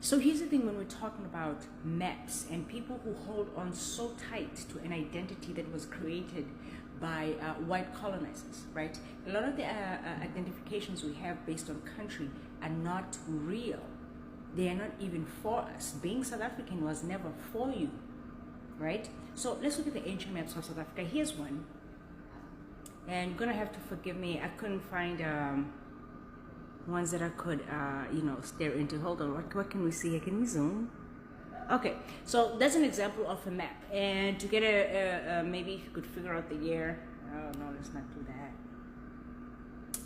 So here's the thing, when we're talking about maps and people who hold on so tight to an identity that was created by white colonizers, right? A lot of the identifications we have based on country are not real. They are not even for us. Being South African was never for you, right? So let's look at the ancient maps of South Africa. Here's one. And you're gonna have to forgive me, I couldn't find ones that I could, stare into. Hold on, what can we see here? Can we zoom? Okay, so that's an example of a map. And to get maybe if you could figure out the year. Oh no, let's not do that.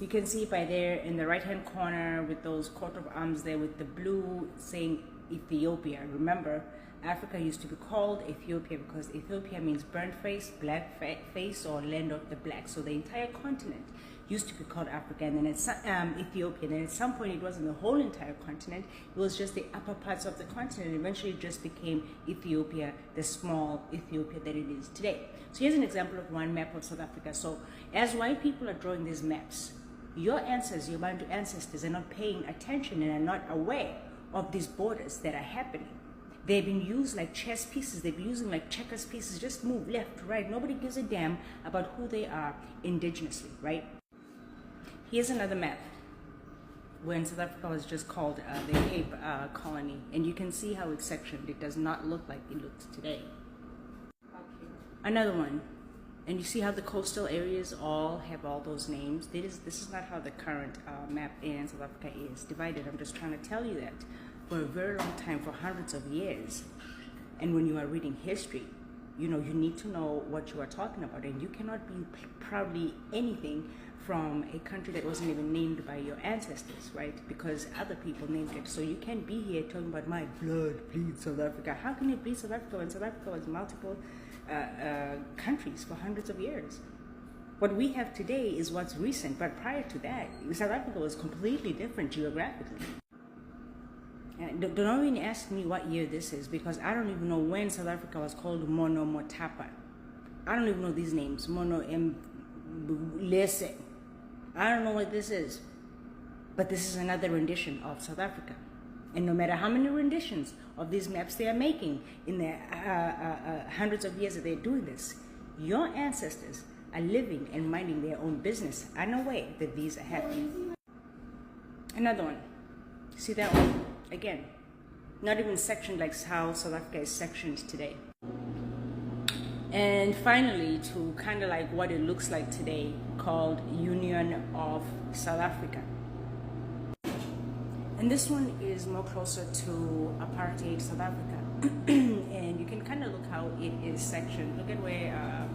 You can see by there in the right hand corner with those coat of arms there with the blue saying Ethiopia. Remember, Africa used to be called Ethiopia because Ethiopia means burnt face, black face, or land of the black. So the entire continent used to be called Africa, and then it's Ethiopia. Then at some point it wasn't the whole entire continent, it was just the upper parts of the continent. Eventually it just became Ethiopia, the small Ethiopia that it is today. So here's an example of one map of South Africa. So as white people are drawing these maps, your ancestors, your Bantu ancestors, are not paying attention and are not aware of these borders that are happening. They've been used like chess pieces. They've been using like checkers pieces. Just move left, right. Nobody gives a damn about who they are indigenously, right? Here's another map when South Africa was just called the Cape Colony. And you can see how it's sectioned. It does not look like it looks today. Okay. Another one. And you see how the coastal areas all have all those names. This is not how the current map in South Africa is divided. I'm just trying to tell you that for a very long time, for hundreds of years. And when you are reading history, you need to know what you are talking about. And you cannot be proudly anything from a country that wasn't even named by your ancestors, right? Because other people named it. So you can't be here talking about my blood bleeds South Africa. How can it bleed South Africa when South Africa was multiple countries for hundreds of years? What we have today is what's recent, but prior to that, South Africa was completely different geographically. And don't even ask me what year this is, because I don't even know when South Africa was called Mono Motapa. I don't even know these names. Mono Mbulese. I don't know what this is. But this is another rendition of South Africa. And no matter how many renditions of these maps they are making in the hundreds of years that they're doing this, your ancestors are living and minding their own business, unaware that these are happening. Another one. See that one? Again, not even sectioned like how South Africa is sectioned today. And finally, to kind of like what it looks like today, called Union of South Africa. And this one is more closer to apartheid South Africa. And you can kind of look how it is sectioned. Look at where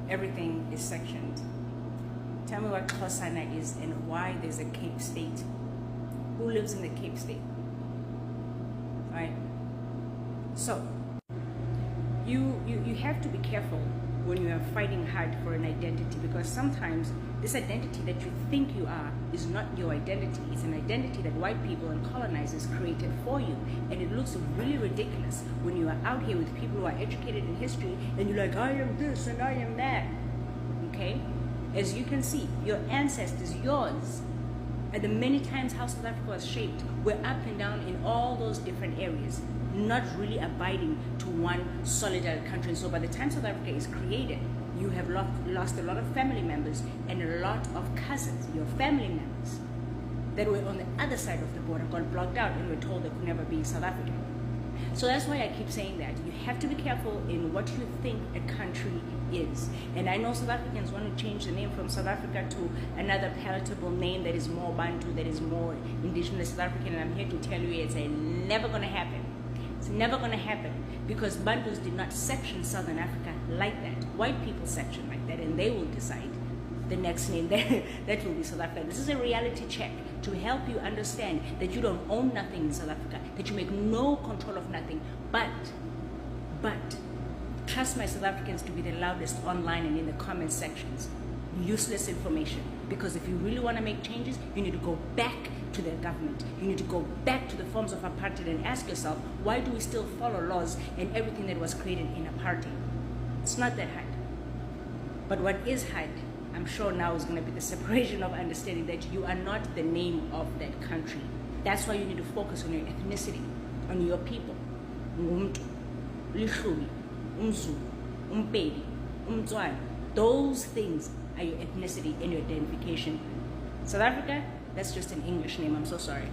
everything is sectioned. Tell me what Xhosana is and why there's a Cape State. Who lives in the Cape State? Right? So you have to be careful when you are fighting hard for an identity, because sometimes this identity that you think you are is not your identity. It's an identity that white people and colonizers created for you, and it looks really ridiculous when you are out here with people who are educated in history and you're like, I am this and I am that. Okay? As you can see, your ancestors, yours, and the many times how South Africa was shaped, were up and down in all those different areas, not really abiding to one solitary country. And so by the time South Africa is created, you have lost a lot of family members and a lot of cousins, your family members, that were on the other side of the border, got blocked out and were told they could never be South African. So that's why I keep saying that. You have to be careful in what you think a country is. And I know South Africans want to change the name from South Africa to another palatable name that is more Bantu, that is more indigenous South African. And I'm here to tell you it's never going to happen. It's never going to happen, because Bantus did not section Southern Africa like that. White people section like that, and they will decide the next name that will be South Africa. This is a reality check to help you understand that you don't own nothing in South Africa, that you make no control of nothing, but trust my South Africans to be the loudest online and in the comment sections. Useless information, because if you really want to make changes, you need to go back to the government. You need to go back to the forms of apartheid and ask yourself, why do we still follow laws and everything that was created in apartheid? It's not that hard. But what is hard, I'm sure now, is going to be the separation of understanding that you are not the name of that country. That's why you need to focus on your ethnicity. on your people. Ngumntu, Lihlubi, Umzulu, Umpedi, Umtswana. Those things are your ethnicity and your identification. South Africa, that's just an English name. I'm so sorry.